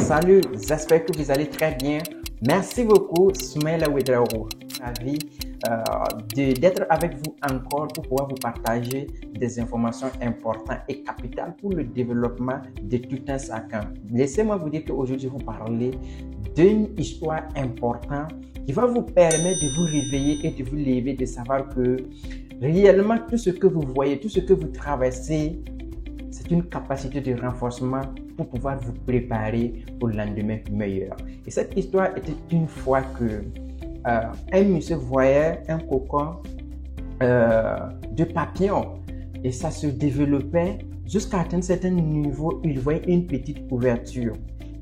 Salut, j'espère que vous allez très bien. Merci beaucoup, Soumaïla Ouedraogo. Ravi d'être avec vous encore pour pouvoir vous partager des informations importantes et capitales pour le développement de tout un chacun. Laissez-moi vous dire qu'aujourd'hui, je vais vous parler d'une histoire importante qui va vous permettre de vous réveiller et de vous lever, de savoir que réellement tout ce que vous voyez, tout ce que vous traversez, c'est une capacité de renforcement pour pouvoir vous préparer pour le lendemain meilleur. Et cette histoire était une fois que un monsieur voyait un cocon de papillon et ça se développait jusqu'à atteindre un certain niveau. Il voyait une petite ouverture.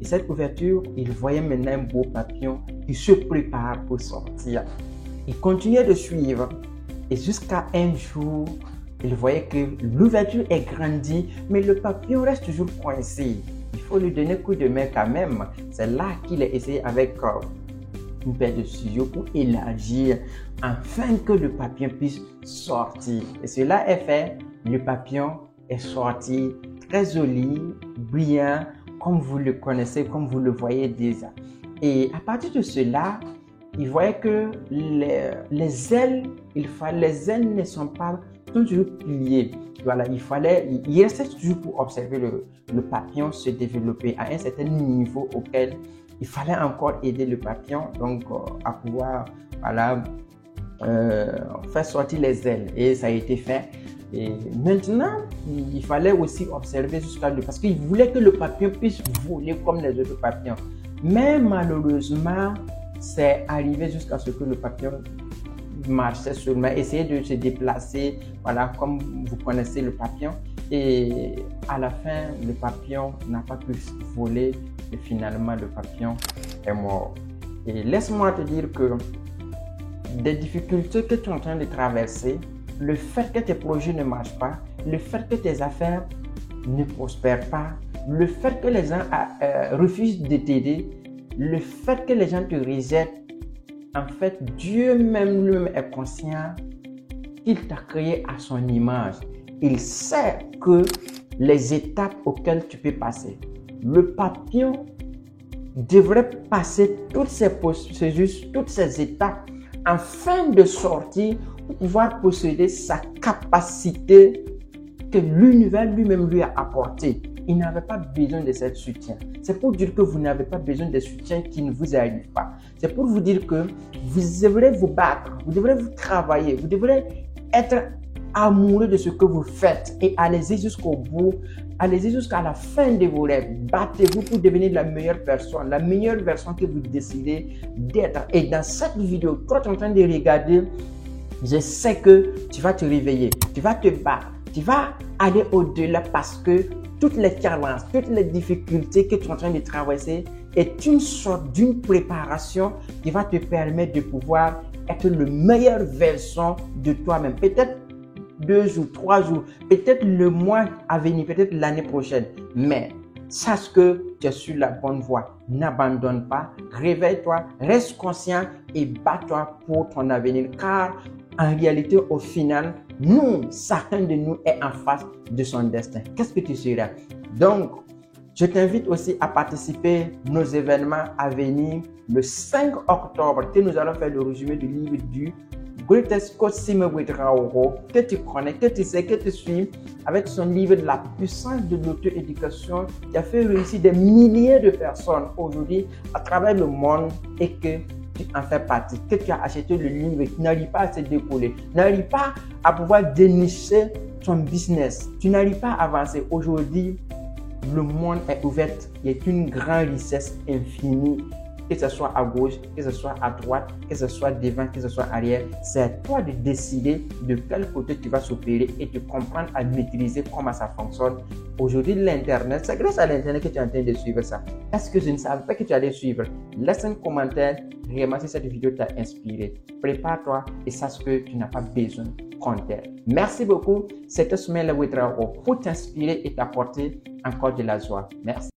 Et cette ouverture, il voyait maintenant un beau papillon qui se prépare pour sortir. Il continuait de suivre et jusqu'à un jour, il voyait que l'ouverture est grandie, mais le papillon reste toujours coincé. Il faut lui donner un coup de main quand même. C'est là qu'il a essayé avec une paire de ciseaux pour élargir afin que le papillon puisse sortir. Et cela est fait. Le papillon est sorti très joli, brillant, comme vous le connaissez, comme vous le voyez déjà. Et à partir de cela, il voyait que les ailes ne sont pas toujours pliées. Voilà, il restait toujours pour observer le papillon se développer à un certain niveau auquel il fallait encore aider le papillon donc à pouvoir faire sortir les ailes, et ça a été fait. Et maintenant, il fallait aussi observer jusqu'à lui parce qu'il voulait que le papillon puisse voler comme les autres papillons. Mais malheureusement, c'est arrivé jusqu'à ce que le papillon marchait seulement, essayait de se déplacer, voilà, comme vous connaissez le papillon. Et à la fin, le papillon n'a pas pu voler et finalement le papillon est mort. Et laisse-moi te dire que des difficultés que tu es en train de traverser, le fait que tes projets ne marchent pas, le fait que tes affaires ne prospèrent pas, le fait que les gens refusent de t'aider, le fait que les gens te rejettent, en fait, Dieu même lui-même est conscient qu'il t'a créé à son image. Il sait que les étapes auxquelles tu peux passer. Le papillon devrait passer toutes ces procédures, toutes ces étapes afin de sortir pour pouvoir posséder sa capacité que l'univers lui-même lui a apportée. Il n'avait pas besoin de ce soutien. C'est pour dire que vous n'avez pas besoin de soutien qui ne vous arrive pas. C'est pour vous dire que vous devrez vous battre, vous devrez vous travailler, vous devrez être amoureux de ce que vous faites et allez-y jusqu'au bout, allez-y jusqu'à la fin de vos rêves. Battez-vous pour devenir la meilleure version que vous décidez d'être. Et dans cette vidéo, quand tu es en train de regarder, je sais que tu vas te réveiller, tu vas te battre, tu vas aller au-delà parce que toutes les challenges, toutes les difficultés que tu es en train de traverser est une sorte d'une préparation qui va te permettre de pouvoir être la meilleure version de toi-même. Peut-être 2 jours, 3 jours, peut-être le mois à venir, peut-être l'année prochaine. Mais sache que tu es sur la bonne voie. N'abandonne pas, réveille-toi, reste conscient et bats-toi pour ton avenir. Car en réalité, au final, chacun de nous est en face de son destin. Qu'est-ce que tu seras? Donc, je t'invite aussi à participer à nos événements à venir le 5 octobre, que nous allons faire le résumé du livre du Greatest Coach Soumaïla Ouedraogo, que tu connais, que tu sais, que tu suis, avec son livre de la puissance de l'auto-éducation qui a fait réussir des milliers de personnes aujourd'hui à travers le monde et que tu en fais partie, que tu as acheté le livre, tu n'arrives pas à se décoller, tu n'arrives pas à pouvoir dénicher ton business, tu n'arrives pas à avancer. Aujourd'hui, le monde est ouvert, il y a une grande richesse infinie, que ce soit à gauche, que ce soit à droite, que ce soit devant, que ce soit arrière. C'est à toi de décider de quel côté tu vas s'opérer et de comprendre à maîtriser comment ça fonctionne. Aujourd'hui, l'Internet, c'est grâce à l'Internet que tu es en train de suivre ça. Est-ce que je ne savais pas que tu allais suivre? Laisse un commentaire, vraiment si cette vidéo t'a inspiré. Prépare-toi et sache que tu n'as pas besoin qu'on t'aide. Merci beaucoup. C'était Soumaïla Ouedraogo pour t'inspirer et t'apporter encore de la joie. Merci.